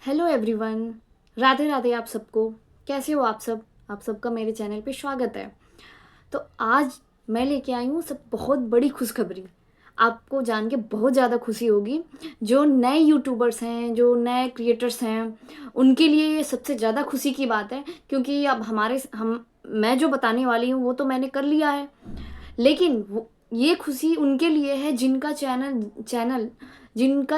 Hello everyone. Radhe Radhe आप सबको। कैसे हो आप सब? आप सबका मेरे चैनल पे स्वागत है। तो आज मैं लेके आई हूँ सब बहुत बड़ी खुशखबरी। आपको जान के बहुत ज़्यादा खुशी होगी। जो नए यूट्यूबर्स हैं, जो नए क्रिएटर्स हैं, उनके लिए ये सबसे ज़्यादा खुशी की बात है, क्योंकि अब हमारे हम मैं जो बताने वाली हूँ वो तो मैंने कर लिया है। लेकिन ये खुशी उनके लिए है जिनका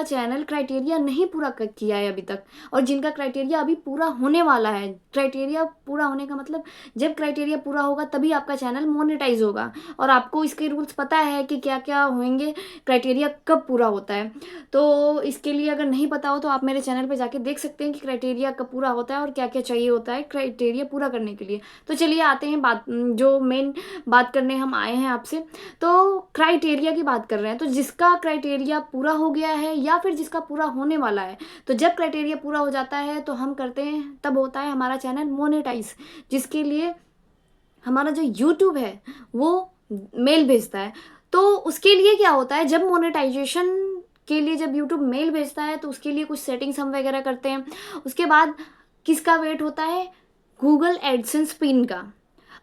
चैनल क्राइटेरिया नहीं पूरा किया है अभी तक, और जिनका क्राइटेरिया अभी पूरा होने वाला है। क्राइटेरिया पूरा होने का मतलब, जब क्राइटेरिया पूरा होगा तभी आपका चैनल मोनेटाइज होगा। और आपको इसके रूल्स पता है कि क्या क्या होंगे, क्राइटेरिया कब पूरा होता है। तो इसके लिए अगर नहीं पता हो तो आप मेरे चैनल पे जाके देख सकते हैं कि क्राइटेरिया कब पूरा होता है और क्या क्या चाहिए होता है क्राइटेरिया पूरा करने के लिए। तो चलिए आते हैं बात, जो मेन बात करने हम आए हैं आपसे। तो क्राइटेरिया की बात कर रहे हैं, तो जिसका क्राइटेरिया पूरा हो गया है या फिर जिसका पूरा होने वाला है, तो जब क्राइटेरिया पूरा हो जाता है तो हम करते हैं, तब होता है हमारा चैनल मोनेटाइज, जिसके लिए हमारा जो यूट्यूब है वो मेल भेजता है। तो उसके लिए क्या होता है, जब मोनेटाइजेशन के लिए जब यूट्यूब मेल भेजता है तो उसके लिए कुछ सेटिंग्स हम वगैरह करते हैं। उसके बाद किसका वेट होता है? गूगल एडसेंस पिन का।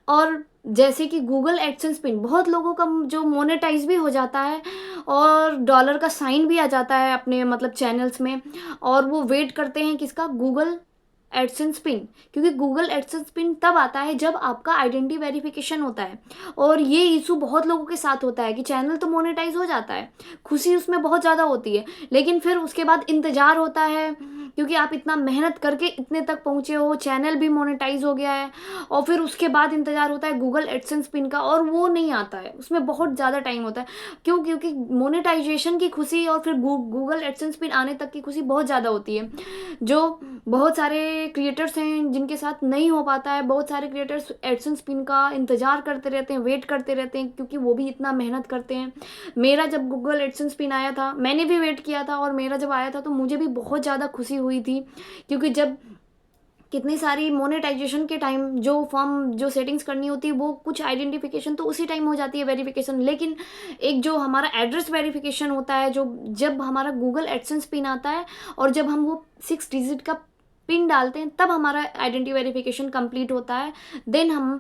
और जैसे कि गूगल एडसेंस पिन बहुत लोगों का जो मोनेटाइज भी हो जाता है, और डॉलर का साइन भी आ जाता है अपने मतलब चैनल्स में, और वो वेट करते हैं किसका? Google AdSense pin. क्योंकि गूगल एडसेंस पिन तब आता है जब आपका आइडेंटिटी वेरिफिकेशन होता है। और ये इशू बहुत लोगों के साथ होता है कि चैनल तो मोनेटाइज हो जाता है, खुशी उसमें बहुत ज़्यादा होती है, लेकिन फिर उसके बाद इंतज़ार होता है, क्योंकि आप इतना मेहनत करके इतने तक पहुँचे हो, चैनल भी मोनेटाइज हो गया है, और फिर उसके बाद इंतज़ार होता है गूगल एडसेंस पिन का, और वो नहीं आता है, उसमें बहुत ज़्यादा टाइम होता है। क्यों? क्योंकि मोनेटाइजेशन की खुशी और फिर गूगल एडसेंस पिन आने तक की खुशी बहुत ज़्यादा होती है। जो बहुत सारे क्रिएटर्स हैं जिनके साथ नहीं हो पाता है, बहुत सारे क्रिएटर्स एडसेंस पिन का इंतज़ार करते रहते हैं, वेट करते रहते हैं, क्योंकि वो भी इतना मेहनत करते हैं। मेरा जब गूगल एडसेंस पिन आया था, मैंने भी वेट किया था, और मेरा जब आया था तो मुझे भी बहुत ज़्यादा खुशी हुई थी। क्योंकि जब कितनी सारी मोनेटाइजेशन के टाइम जो फॉर्म जो सेटिंग्स करनी होती है, वो कुछ आइडेंटिफिकेशन तो उसी टाइम हो जाती है वेरिफिकेशन, लेकिन एक जो हमारा एड्रेस वेरिफिकेशन होता है, जो जब हमारा गूगल एडसेंस पिन आता है और जब हम वो 6 डिजिट का पिन डालते हैं, तब हमारा आइडेंटिटी वेरिफिकेशन कंप्लीट होता है। देन हम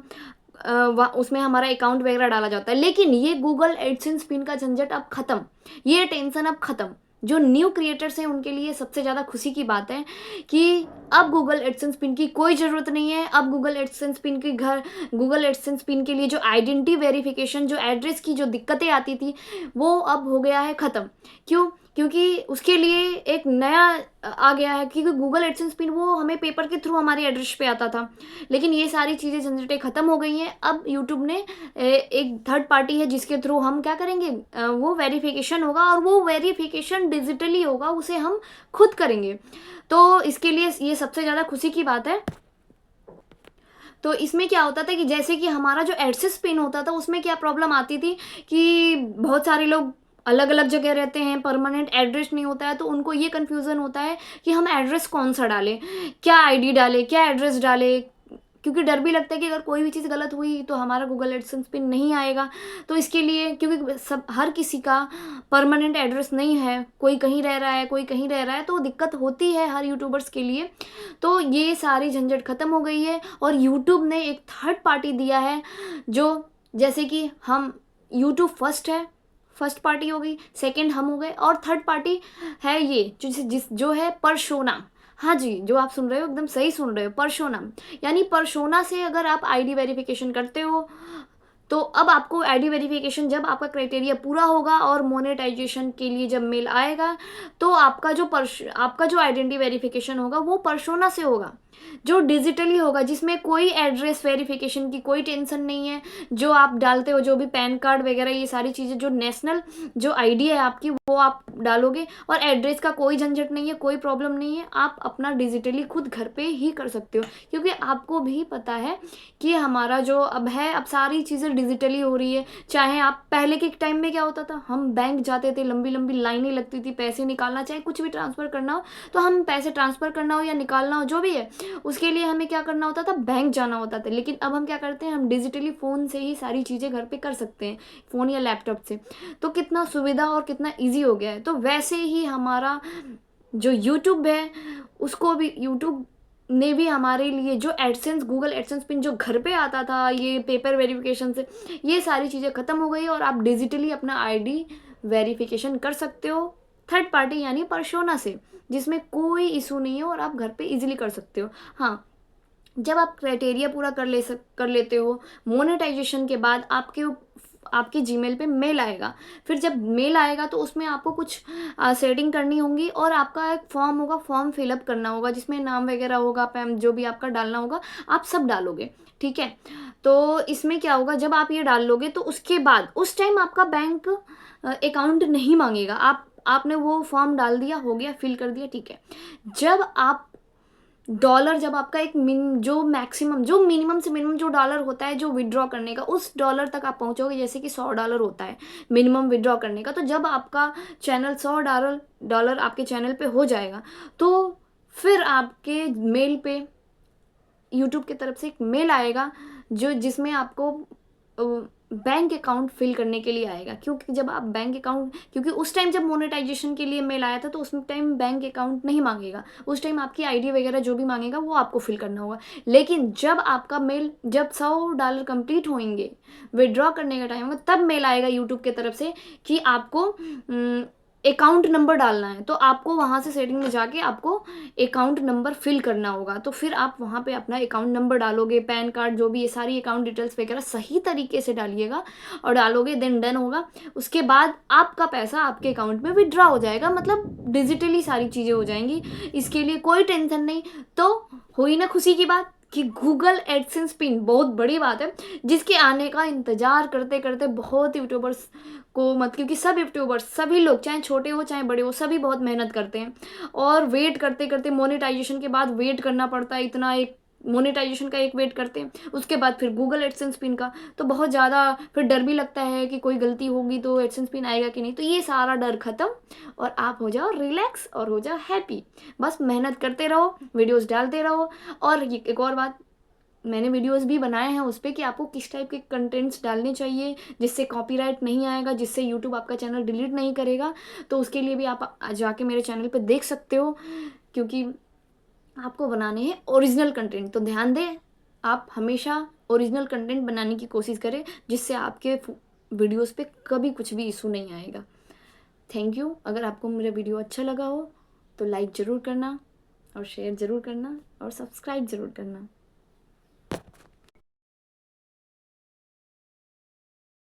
उसमें हमारा अकाउंट वगैरह डाला जाता है। लेकिन ये गूगल एडसेंस पिन का झंझट अब खत्म, ये टेंशन अब खत्म। जो न्यू क्रिएटर्स हैं उनके लिए सबसे ज़्यादा खुशी की बात है कि अब गूगल एडसेंस पिन की कोई ज़रूरत नहीं है। अब गूगल एडसेंस पिन के लिए जो आइडेंटिटी वेरिफिकेशन, जो एड्रेस की जो दिक्कतें आती थी, वो अब हो गया है ख़त्म। क्यों? क्योंकि उसके लिए एक नया आ गया है, क्योंकि गूगल एडसेंस पिन वो हमें पेपर के थ्रू हमारे एड्रेस पे आता था, लेकिन ये सारी चीज़ें झंझटें ख़त्म हो गई हैं। अब यूट्यूब ने एक थर्ड पार्टी है जिसके थ्रू हम क्या करेंगे, वो वेरिफिकेशन होगा, और वो वेरिफिकेशन डिजिटली होगा, उसे हम खुद करेंगे। तो इसके लिए ये सबसे ज़्यादा खुशी की बात है। तो इसमें क्या होता था कि जैसे कि हमारा जो एडसेंस पिन होता था, उसमें क्या प्रॉब्लम आती थी कि बहुत सारे लोग अलग अलग जगह रहते हैं, परमानेंट एड्रेस नहीं होता है, तो उनको ये कन्फ्यूज़न होता है कि हम एड्रेस कौन सा डालें, क्या आईडी डालें, क्या एड्रेस डालें, क्योंकि डर भी लगता है कि अगर कोई भी चीज़ गलत हुई तो हमारा गूगल एडसेंस पिन नहीं आएगा। तो इसके लिए, क्योंकि सब हर किसी का परमानेंट एड्रेस नहीं है, कोई कहीं रह रहा है, कोई कहीं रह रहा है, तो दिक्कत होती है हर यूट्यूबर्स के लिए। तो ये सारी झंझट ख़त्म हो गई है, और यूट्यूब ने एक थर्ड पार्टी दिया है, जो जैसे कि हम यूट्यूब फर्स्ट है, फर्स्ट पार्टी हो गई, सेकंड हम हो गए, और थर्ड पार्टी है ये जो है परसोना। हाँ जी, जो आप सुन रहे हो एकदम सही सुन रहे हो, परसोना। यानी परसोना से अगर आप आईडी वेरिफिकेशन करते हो, तो अब आपको आईडी वेरिफिकेशन, जब आपका क्राइटेरिया पूरा होगा और मोनेटाइजेशन के लिए जब मेल आएगा, तो आपका जो आइडेंटिटी वेरिफिकेशन होगा वो परसोना से होगा, जो डिजिटली होगा, जिसमें कोई एड्रेस वेरिफिकेशन की कोई टेंशन नहीं है। जो आप डालते हो, जो भी पैन कार्ड वगैरह, ये सारी चीज़ें, जो नेशनल जो आईडी है आपकी, वो आप डालोगे, और एड्रेस का कोई झंझट नहीं है, कोई प्रॉब्लम नहीं है। आप अपना डिजिटली खुद घर पे ही कर सकते हो, क्योंकि आपको भी पता है कि हमारा जो अब है, अब सारी चीज़ें डिजिटली हो रही है। चाहे आप पहले के टाइम में क्या होता था, हम बैंक जाते थे, लंबी लंबी लाइनें लगती थी, पैसे निकालना, चाहे कुछ भी ट्रांसफ़र करना हो, तो हम पैसे ट्रांसफ़र करना हो या निकालना हो, जो भी है, उसके लिए हमें क्या करना होता था, बैंक जाना होता था। लेकिन अब हम क्या करते हैं, हम डिजिटली फ़ोन से ही सारी चीज़ें घर पे कर सकते हैं, फ़ोन या लैपटॉप से। तो कितना सुविधा और कितना ईजी हो गया है। तो वैसे ही हमारा जो यूट्यूब है उसको भी, यूट्यूब ने भी हमारे लिए जो एडसेंस, गूगल एडसेंस पिन जो घर पे आता था, ये पेपर वेरिफिकेशन से, ये सारी चीज़ें ख़त्म हो गई और आप डिजिटली अपना आईडी वेरिफिकेशन कर सकते हो थर्ड पार्टी यानी पर्सोना से, जिसमें कोई इशू नहीं है और आप घर पे इजीली कर सकते हो। हाँ, जब आप क्राइटेरिया पूरा कर लेते हो, मोनेटाइजेशन के बाद आपके जीमेल पे मेल आएगा। फिर जब मेल आएगा तो उसमें आपको कुछ सेटिंग करनी होगी और आपका एक फॉर्म होगा, फॉर्म फिलअप करना होगा जिसमें नाम वगैरह होगा, पैम जो भी आपका डालना होगा आप सब डालोगे, ठीक है। तो इसमें क्या होगा, जब आप ये डाल लोगे तो उसके बाद उस टाइम आपका बैंक अकाउंट नहीं मांगेगा। आपने वो फॉर्म डाल दिया, हो गया, फिल कर दिया, ठीक है। जब आप डॉलर, जब आपका एक जो मैक्सिमम, जो मिनिमम से मिनिमम जो डॉलर होता है जो विड्रॉ करने का, उस डॉलर तक आप पहुंचोगे, जैसे कि $100 होता है मिनिमम विड्रॉ करने का। तो जब आपका चैनल $100 आपके चैनल पे हो जाएगा तो फिर आपके मेल पे यूट्यूब की तरफ से एक मेल आएगा जिसमें आपको बैंक अकाउंट फिल करने के लिए आएगा। क्योंकि जब आप बैंक अकाउंट, क्योंकि उस टाइम जब मोनेटाइजेशन के लिए मेल आया था तो उस टाइम बैंक अकाउंट नहीं मांगेगा, उस टाइम आपकी आईडी वगैरह जो भी मांगेगा वो आपको फिल करना होगा। लेकिन जब आपका मेल, जब $100 कंप्लीट होंगे, विड्रॉ करने का टाइम होगा, तब मेल आएगा यूट्यूब की तरफ से कि आपको अकाउंट नंबर डालना है। तो आपको वहाँ से सेटिंग में जाके आपको अकाउंट नंबर फिल करना होगा। तो फिर आप वहाँ पे अपना अकाउंट नंबर डालोगे, पैन कार्ड, जो भी ये सारी अकाउंट डिटेल्स वगैरह सही तरीके से डालिएगा और डालोगे, देन डन होगा। उसके बाद आपका पैसा आपके अकाउंट में विड्रॉ हो जाएगा, मतलब डिजिटली सारी चीज़ें हो जाएंगी, इसके लिए कोई टेंशन नहीं। तो हुई ना खुशी की बात कि गूगल एडसेंस पिन बहुत बड़ी बात है, जिसके आने का इंतज़ार करते करते बहुत यूट्यूबर्स को, मत, क्योंकि सब यूट्यूबर्स, सभी लोग, चाहे छोटे हो चाहे बड़े हो, सभी बहुत मेहनत करते हैं और वेट करते करते मोनेटाइजेशन के बाद वेट करना पड़ता है इतना, एक मोनेटाइजेशन का एक वेट करते हैं, उसके बाद फिर गूगल एडसेंस पिन का। तो बहुत ज़्यादा फिर डर भी लगता है कि कोई गलती होगी तो एडसेंस पिन आएगा कि नहीं। तो ये सारा डर ख़त्म और आप हो जाओ रिलैक्स और हो जाओ हैप्पी। बस मेहनत करते रहो, वीडियोस डालते रहो। और एक और बात, मैंने वीडियोस भी बनाए हैं उस पर कि आपको किस टाइप के कंटेंट्स डालने चाहिए जिससे कॉपीराइट नहीं आएगा, जिससे यूट्यूब आपका चैनल डिलीट नहीं करेगा। तो उसके लिए भी आप जाके मेरे चैनल पे देख सकते हो, क्योंकि आपको बनाने हैं ओरिजिनल कंटेंट। तो ध्यान दें, आप हमेशा ओरिजिनल कंटेंट बनाने की कोशिश करें जिससे आपके वीडियोस पे कभी कुछ भी इशू नहीं आएगा। Thank you. अगर आपको मेरा वीडियो अच्छा लगा हो तो लाइक ज़रूर करना और शेयर ज़रूर करना और सब्सक्राइब ज़रूर करना।